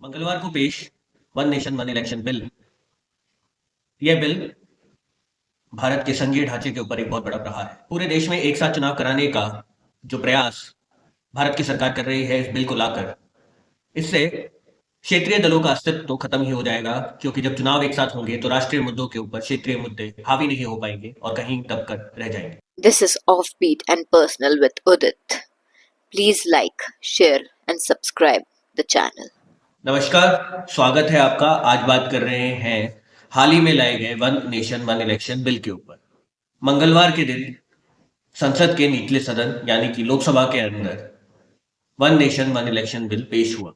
मंगलवार को पेश one nation one election bill. यह बिल भारत के संघीय ढांचे के ऊपर एक बहुत बड़ा प्रहार है। पूरे देश में एक साथ चुनाव कराने का जो प्रयास भारत की सरकार कर रही है इस बिल को लाकर, इससे क्षेत्रीय दलों का अस्तित्व तो खत्म ही हो जाएगा, क्योंकि जब चुनाव एक साथ होंगे तो राष्ट्रीय मुद्दों के ऊपर क्षेत्रीय मुद्दे हावी नहीं हो पाएंगे और कहीं दबकर रह जाएंगे। This is Offbeat and Personal with Udit. Please like, share and subscribe the channel. नमस्कार, स्वागत है आपका। आज बात कर रहे हैं हाल ही में लाए गए one nation one election bill के ऊपर। मंगलवार के दिन संसद के निचले सदन यानी कि लोकसभा के अंदर one nation one election bill पेश हुआ।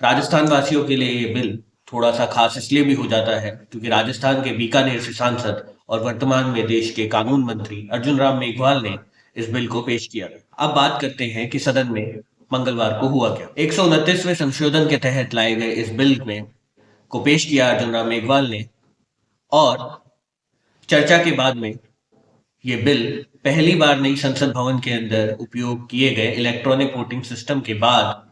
राजस्थान वासियों के लिए ये बिल थोड़ा सा खास इसलिए भी हो जाता है क्योंकि राजस्थान के बीकानेर से सांसद और वर्तमान में देश के कानून मंत्री अर्जुन राम मेघवाल ने इस बिल को पेश किया। अब बात करते हैं कि सदन में मंगलवार को हुआ क्या। 129वें संशोधन के तहत लाए गए इस बिल में को पेश किया अर्जुन राम मेघवाल ने, और चर्चा के बाद में ये बिल पहली बार नई संसद भवन के अंदर उपयोग किए गए इलेक्ट्रॉनिक वोटिंग सिस्टम के बाद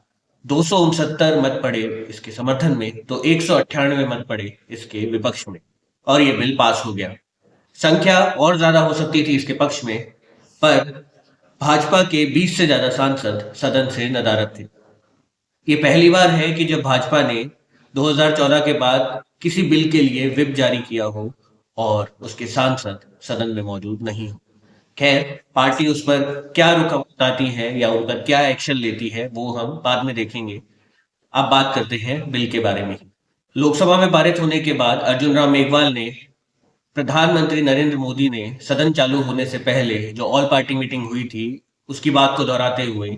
269 मत पड़े इसके समर्थन में, तो 198 मत पड़े इसके विपक्ष में, और ये बिल पास हो गया। संख्या और ज्यादा हो सकती थी इसके पक्ष में, पर भाजपा के 20 से ज्यादा सांसद सदन से नदारद थे। ये पहली बार है कि जब भाजपा ने 2014 के बाद किसी बिल के लिए व्हिप जारी किया हो और उसके सांसद सदन में मौजूद नहीं हो। खैर, पार्टी उस पर क्या रुख अपनाती है या उन पर क्या एक्शन लेती है वो हम बाद में देखेंगे। अब बात करते हैं बिल के बारे में। लोकसभा में पारित होने के बाद अर्जुन राम मेघवाल ने प्रधानमंत्री नरेंद्र मोदी ने सदन चालू होने से पहले जो ऑल पार्टी मीटिंग हुई थी उसकी बात को दोहराते हुए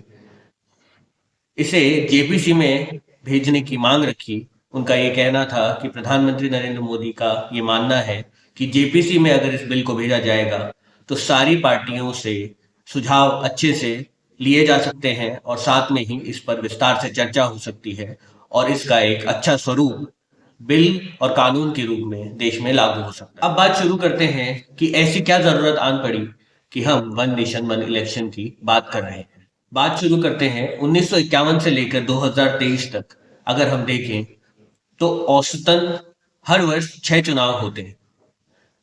इसे जेपीसी में भेजने की मांग रखी। उनका ये कहना था कि प्रधानमंत्री नरेंद्र मोदी का ये मानना है कि जेपीसी में अगर इस बिल को भेजा जाएगा तो सारी पार्टियों से सुझाव अच्छे से लिए जा सकते हैं और साथ में ही इस पर विस्तार से चर्चा हो सकती है और इसका एक अच्छा स्वरूप बिल और कानून के रूप में देश में लागू हो सकता है। अब बात शुरू करते हैं कि ऐसी क्या जरूरत आन पड़ी कि हम वन नेशन वन इलेक्शन की बात कर रहे हैं। बात शुरू करते हैं 1951 से लेकर 2023 तक। अगर हम देखें तो औसतन हर वर्ष 6 चुनाव होते हैं।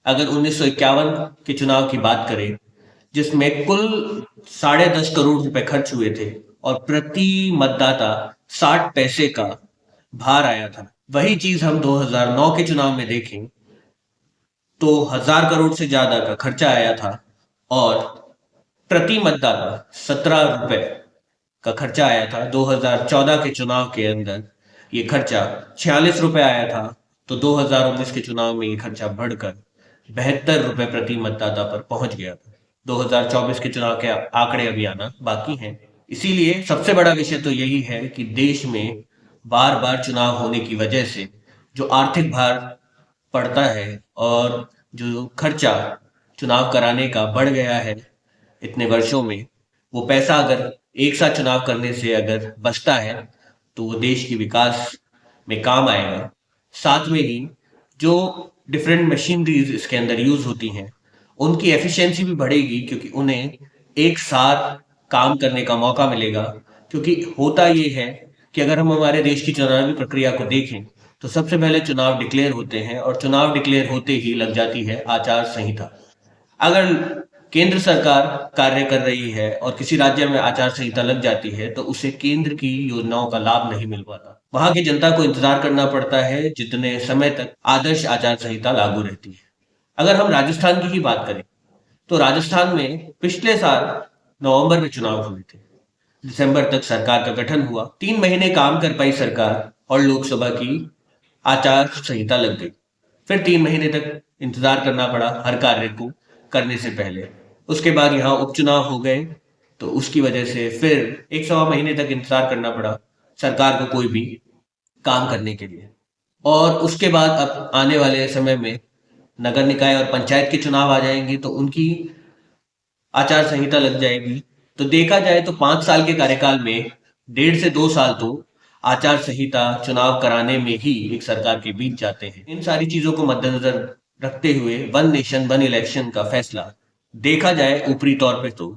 अगर 1951 के चुनाव की बात करें जिसमें कुल 10.5 करोड़ रुपए खर्च हुए थे और प्रति मतदाता 60 पैसे का भार आया था, वही चीज हम 2009 के चुनाव में देखें तो 1000 करोड़ से ज्यादा का खर्चा आया था और प्रति मतदाता 17 रुपए का खर्चा आया था। 2014 के चुनाव के अंदर ये खर्चा 46 रुपए आया था, तो 2019 के चुनाव में ये खर्चा बढ़कर 72 रुपए प्रति मतदाता पर पहुंच गया था। 2024 के चुनाव के आंकड़े अभी आना बाकी हैं। इसीलिए सबसे बड़ा विषय तो यही है कि देश में बार बार चुनाव होने की वजह से जो आर्थिक भार पड़ता है और जो खर्चा चुनाव कराने का बढ़ गया है इतने वर्षों में, वो पैसा अगर एक साथ चुनाव करने से अगर बचता है तो वो देश की विकास में काम आएगा। साथ में ही जो डिफरेंट मशीनरीज इसके अंदर यूज होती हैं उनकी एफिशिएंसी भी बढ़ेगी, क्योंकि उन्हें एक साथ काम करने का मौका मिलेगा। क्योंकि होता ये है कि अगर हम हमारे देश की चुनावी प्रक्रिया को देखें तो सबसे पहले चुनाव डिक्लेयर होते हैं और चुनाव डिक्लेयर होते ही लग जाती है आचार संहिता। अगर केंद्र सरकार कार्य कर रही है और किसी राज्य में आचार संहिता लग जाती है तो उसे केंद्र की योजनाओं का लाभ नहीं मिल पाता। वहां की जनता को इंतजार करना पड़ता है जितने समय तक आदर्श आचार संहिता लागू रहती है। अगर हम राजस्थान की ही बात करें तो राजस्थान में पिछले साल नवंबर में चुनाव हुए थे, दिसंबर तक सरकार का गठन हुआ, 3 महीने काम कर पाई सरकार और लोकसभा की आचार संहिता लग गई। फिर 3 महीने तक इंतजार करना पड़ा हर कार्य को करने से पहले। उसके बाद यहाँ उपचुनाव हो गए तो उसकी वजह से फिर 1 सवा महीने तक इंतजार करना पड़ा सरकार को कोई भी काम करने के लिए। और उसके बाद अब आने वाले समय में नगर निकाय और पंचायत के चुनाव आ जाएंगे तो उनकी आचार संहिता लग जाएगी। तो देखा जाए तो 5 साल के कार्यकाल में 1.5 से 2 साल तो आचार संहिता चुनाव कराने में ही एक सरकार के बीच जाते हैं। इन सारी चीजों को मद्देनजर रखते हुए वन नेशन वन इलेक्शन का फैसला देखा जाए ऊपरी तौर पे तो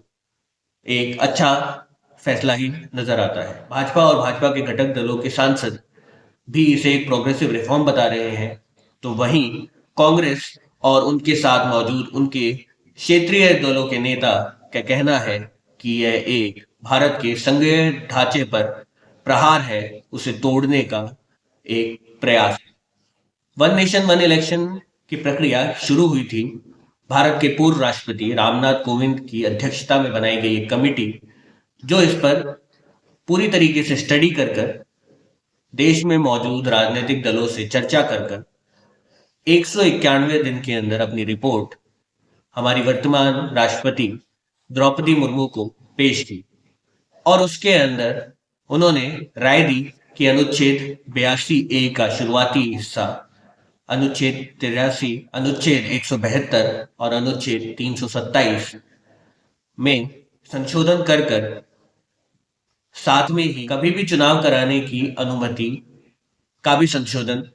एक अच्छा फैसला ही नजर आता है। भाजपा और भाजपा के घटक दलों के सांसद भी इसे एक प्रोग्रेसिव रिफॉर्म बता रहे हैं, तो वहीं कांग्रेस और उनके साथ मौजूद उनके क्षेत्रीय दलों के नेता का कहना है कि यह एक भारत के संघीय ढांचे पर प्रहार है, उसे तोड़ने का एक प्रयास। वन नेशन वन इलेक्शन की प्रक्रिया शुरू हुई थी। भारत के पूर्व राष्ट्रपति रामनाथ कोविंद की अध्यक्षता में बनाई गई एक कमेटी जो इस पर पूरी तरीके से स्टडी कर कर देश में मौजूद राजनीतिक दलों से चर्चा कर कर 191 दिन के अंदर अपनी रिपोर्ट हमारी वर्तमान राष्ट्रपति द्रौपदी मुर्मू को पेश की और उसके अंदर उन्होंने राय दी कि अनुच्छेद 82A का शुरुआती हिस्सा, अनुच्छेद 83, अनुच्छेद 172 और अनुच्छेद 327 में संशोधन कर कर साथ में ही कभी भी चुनाव कराने की अनुमति का भी संशोधन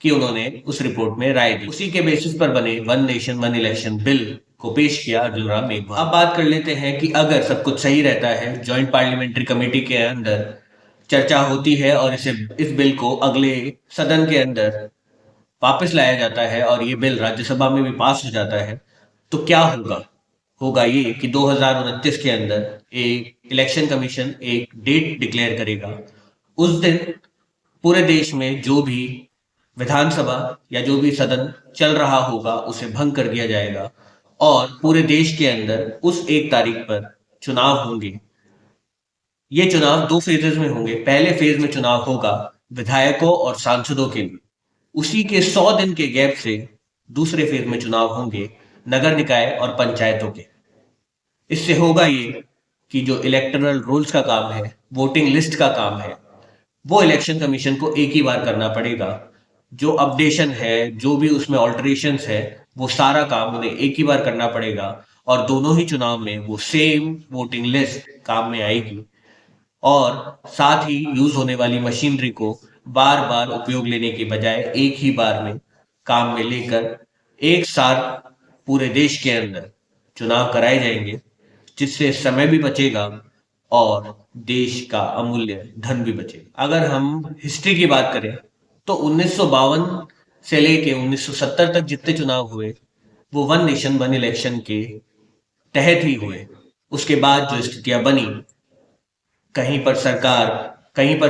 की उन्होंने उस रिपोर्ट में राय दी। उसी के बेसिस पर बने one nation one election bill को पेश किया अर्जुन राम मेघवाल। अब बात कर लेते हैं कि अगर सब कुछ सही रहता है, ज्वाइंट पार्लियामेंट्री कमेटी के अंदर चर्चा होती है और इस बिल को अगले सदन के अंदर वापस लाया जाता है और ये बिल राज्यसभा में भी पास हो जाता है, तो क्या होगा ये कि 2029 के अंदर एक इलेक्शन कमीशन एक डेट डिक्लेयर करेगा। उस दिन पूरे देश में जो भी विधानसभा या जो भी सदन चल रहा होगा उसे भंग कर दिया जाएगा और पूरे देश के अंदर उस 1 तारीख पर चुनाव होंगे। ये चुनाव 2 फेजेस में होंगे। पहले फेज में चुनाव होगा विधायकों और सांसदों के लिए, उसी के 100 दिन के गैप से दूसरे फेज में चुनाव होंगे नगर निकाय और पंचायतों के। इससे होगा ये कि जो इलेक्टोरल रोल्स का काम है, वोटिंग लिस्ट का काम है, वो इलेक्शन कमीशन को एक ही बार करना पड़ेगा। जो अपडेशन है, जो भी उसमें ऑल्टरेशंस है, वो सारा काम उन्हें एक ही बार करना पड़ेगा और दोनों ही चुनाव में वो सेम वोटिंग लिस्ट काम में आएगी और साथ ही यूज होने वाली मशीनरी को बार बार उपयोग लेने के बजाय एक ही बार में काम में लेकर एक साथ पूरे देश के अंदर चुनाव कराए जाएंगे, जिससे समय भी बचेगा और देश का अमूल्य धन भी बचेगा। अगर हम हिस्ट्री की बात करें तो 1952 से लेके 1970 तक जितने चुनाव हुए वो वन नेशन वन इलेक्शन के तहत ही हुए। उसके बाद जो स्थितियां बनी, कहीं पर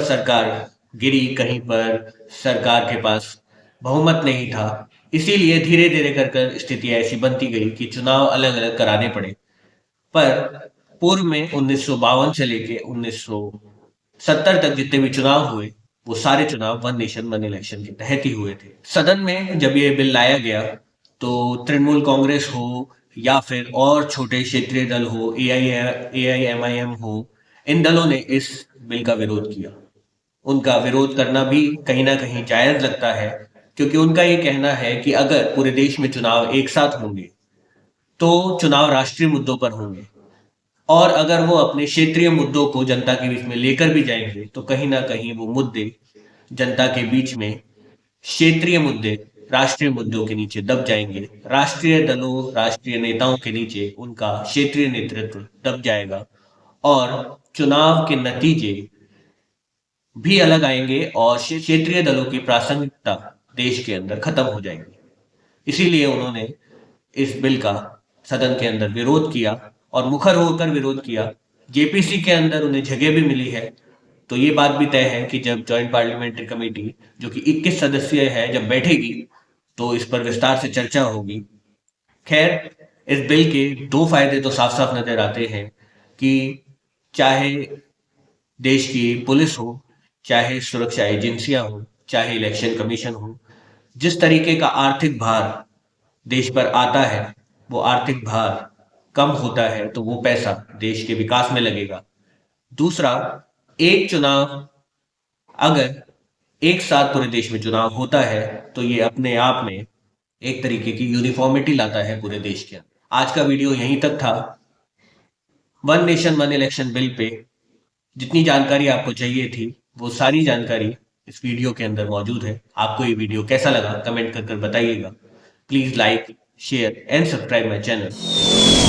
सरकार गिरी, कहीं पर सरकार के पास बहुमत नहीं था, इसीलिए धीरे धीरे कर स्थितियां ऐसी बनती गई कि चुनाव अलग अलग कराने पड़े। पर पूर्व में 1952 से लेके 1970 तक जितने भी चुनाव हुए वो सारे चुनाव वन नेशन वन इलेक्शन के तहत ही हुए थे। सदन में जब ये बिल लाया गया तो तृणमूल कांग्रेस हो या फिर और छोटे क्षेत्रीय दल हो, AIMIM हो, इन दलों ने इस बिल का विरोध किया। उनका विरोध करना भी कहीं ना कहीं जायज लगता है, क्योंकि उनका ये कहना है कि अगर पूरे देश में चुनाव एक साथ होंगे तो चुनाव राष्ट्रीय मुद्दों पर होंगे और अगर वो अपने क्षेत्रीय मुद्दों को जनता के बीच में लेकर भी जाएंगे तो कहीं ना कहीं वो मुद्दे जनता के बीच में क्षेत्रीय मुद्दे राष्ट्रीय मुद्दों के नीचे दब जाएंगे। राष्ट्रीय दलों, राष्ट्रीय नेताओं के नीचे उनका क्षेत्रीय नेतृत्व दब जाएगा और चुनाव के नतीजे भी अलग आएंगे और क्षेत्रीय दलों की प्रासंगिकता देश के अंदर खत्म हो जाएगी। इसीलिए उन्होंने इस बिल का सदन के अंदर विरोध किया और मुखर होकर विरोध किया। जेपीसी के अंदर उन्हें जगह भी मिली है, तो ये बात भी तय है कि जब ज्वाइंट पार्लियामेंट्री कमेटी जो कि 21 सदस्यीय है जब बैठेगी तो इस पर विस्तार से चर्चा होगी। खैर, इस बिल के 2 फायदे तो साफ साफ नजर आते हैं कि चाहे देश की पुलिस हो, चाहे सुरक्षा एजेंसियां हो, चाहे इलेक्शन कमीशन हो, जिस तरीके का आर्थिक भार देश पर आता है वो आर्थिक भार कम होता है तो वो पैसा देश के विकास में लगेगा। दूसरा, एक चुनाव अगर एक साथ पूरे देश में चुनाव होता है तो ये अपने आप में एक तरीके की यूनिफॉर्मिटी लाता है पूरे देश के अंदर। आज का वीडियो यहीं तक था। One nation one election bill pay जितनी जानकारी आपको चाहिए थी वो सारी जानकारी इस वीडियो के अंदर मौजूद है। आपको ये वीडियो कैसा लगा कमेंट कर बताइएगा। Please like, share and subscribe my channel.